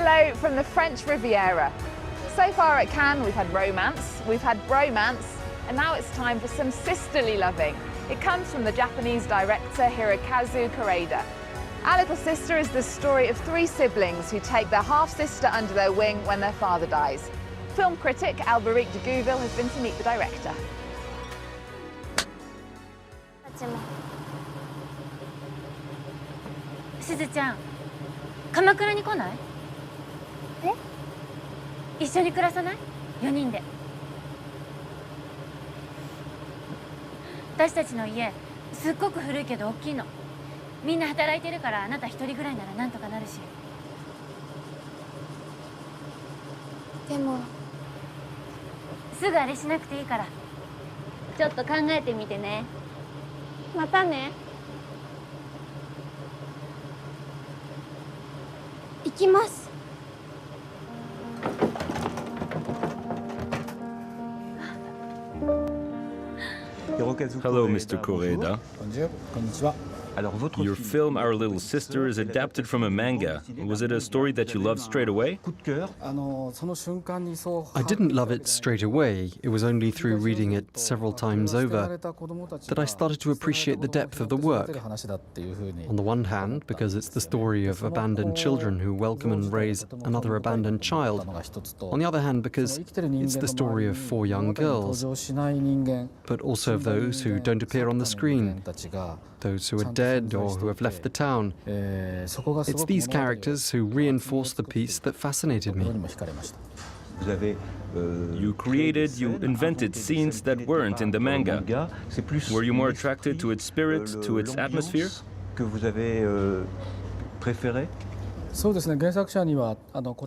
Hello from the French Riviera. So far at Cannes we've had romance, we've had bromance, and now it's time for some sisterly loving. It comes from the Japanese director Hirokazu Kore-eda. Our Little Sister is the story of three siblings who take their half-sister under their wing when their father dies. Film critic Alberic de Gouville has been to meet the director. すずちゃん、鎌倉に来ない？え？一緒に暮らさない？4人で。私たちの家、すっごく古いけど大きいの。みんな働いてるからあなた一人ぐらいならなんとかなるし。でも、すぐあれしなくていいから。ちょっと考えてみてね。またね。行きます。Hello, Mr. Kore-eda. Your film, Our Little Sister, is adapted from a manga. Was it a story that you loved straight away? I didn't love it straight away. It was only through reading it several times over that I started to appreciate the depth of the work. On the one hand, because it's the story of abandoned children who welcome and raise another abandoned child. On the other hand, because it's the story of four young girls, but also of those who don't appear on the screen, those who are dead or who have left the town. It's these characters who reinforce the piece that fascinated me. You invented scenes that weren't in the manga. Were you more attracted to its spirit, to its atmosphere?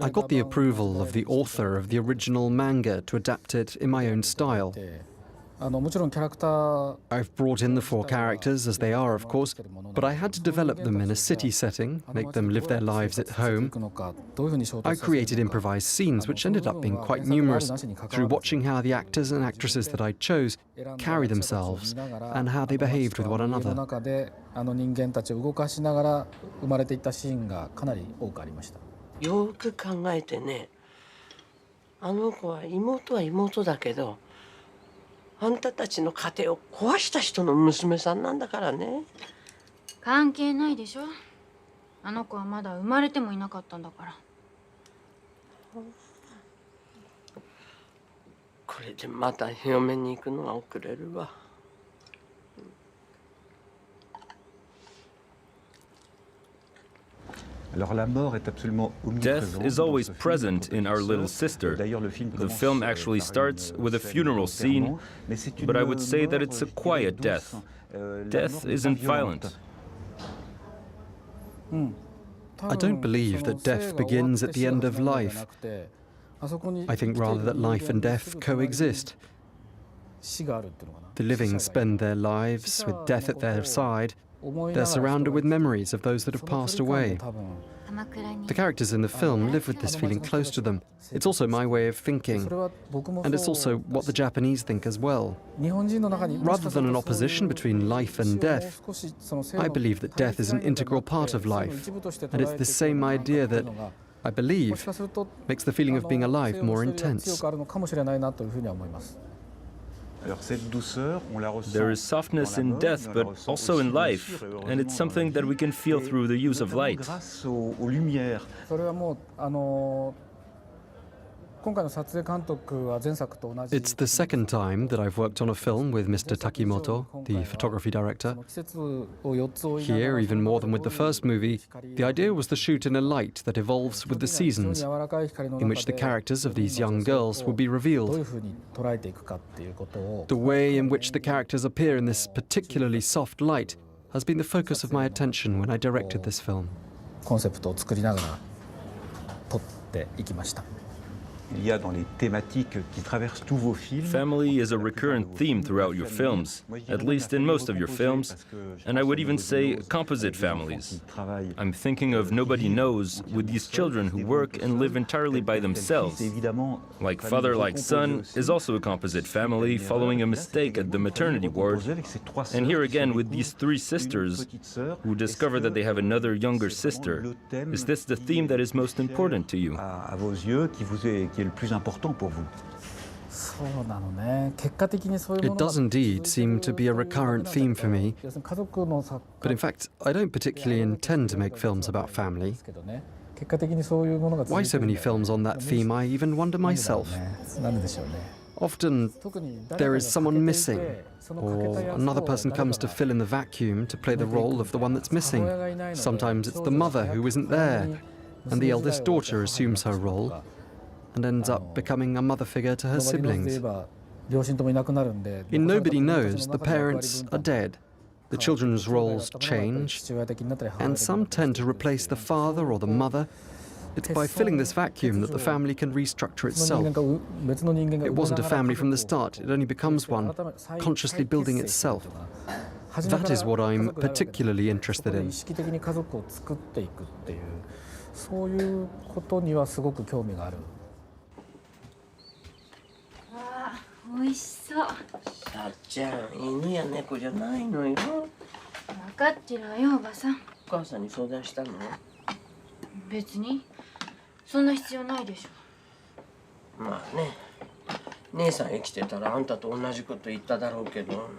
I got the approval of the author of the original manga to adapt it in my own style. I've brought in the four characters as they are, of course, but I had to develop them in a city setting, make them live their lives at home. I created improvised scenes which ended up being quite numerous through watching how the actors and actresses that I chose carry themselves and how they behaved with one another. Yo あんたたちの家庭を壊した人の娘さんなんだからね。関係ないでしょ。あの子はまだ生まれてもいなかったんだから。これでまた嫁に行くのが遅れるわ。Death is always present in Our Little Sister. The film actually starts with a funeral scene, but I would say that it's a quiet death. Death isn't violent. I don't believe that death begins at the end of life. I think rather that life and death coexist. The living spend their lives with death at their side. They're surrounded with memories of those that have passed away. The characters in the film live with this feeling close to them. It's also my way of thinking, and it's also what the Japanese think as well. Rather than an opposition between life and death, I believe that death is an integral part of life, and it's the same idea that, I believe, makes the feeling of being alive more intense. There is softness in death, but also in life, and it's something that we can feel through the use of light. It's the second time that I've worked on a film with Mr. Takimoto, the photography director. Here, even more than with the first movie, the idea was to shoot in a light that evolves with the seasons, in which the characters of these young girls will be revealed. The way in which the characters appear in this particularly soft light has been the focus of my attention when I directed this film. Family is a recurrent theme throughout your films, at least in most of your films, and I would even say composite families. I'm thinking of Nobody Knows, with these children who work and live entirely by themselves. Like Father, Like Son is also a composite family following a mistake at the maternity ward. And here again with these three sisters who discover that they have another younger sister. Is this the theme that is most important to you? It does indeed seem to be a recurrent theme for me, but in fact, I don't particularly intend to make films about family. Why so many films on that theme, I even wonder myself. Often, there is someone missing, or another person comes to fill in the vacuum to play the role of the one that's missing. Sometimes it's the mother who isn't there, and the eldest daughter assumes her role and ends up becoming a mother figure to her siblings. In Nobody Knows, the parents are dead. The children's roles change, and some tend to replace the father or the mother. It's by filling this vacuum that the family can restructure itself. It wasn't a family from the start, it only becomes one, consciously building itself. That is what I'm particularly interested in. そういうことにはすごく興味がある。わあ、美味しそう。さっちゃん、犬や猫じゃないのよ。分かってるわよ、おばさん。お母さんに相談したの？別に。そんな必要ないでしょ。まあね。姉さん生きてたらあんたと同じこと言っただろうけど。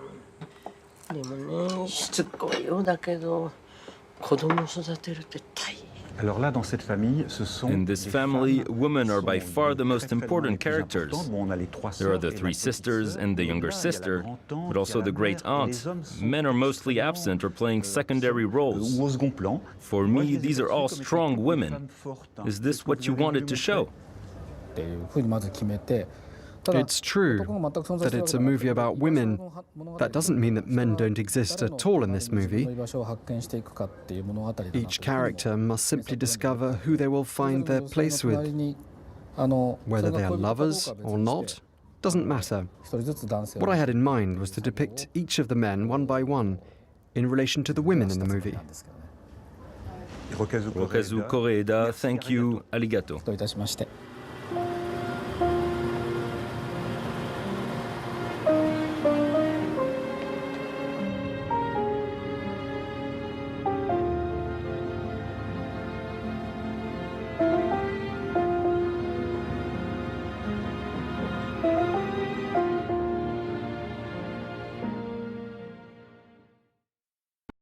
でもね、しつこいようだけど、子供育てるって大変。 In this family, women are by far the most important characters. There are the three sisters and the younger sister, but also the great aunt. Men are mostly absent or playing secondary roles. For me, these are all strong women. Is this what you wanted to show? It's true that it's a movie about women. That doesn't mean that men don't exist at all in this movie. Each character must simply discover who they will find their place with. Whether they are lovers or not doesn't matter. What I had in mind was to depict each of the men one by one in relation to the women in the movie. Hirokazu Kore-eda, thank you, arigato.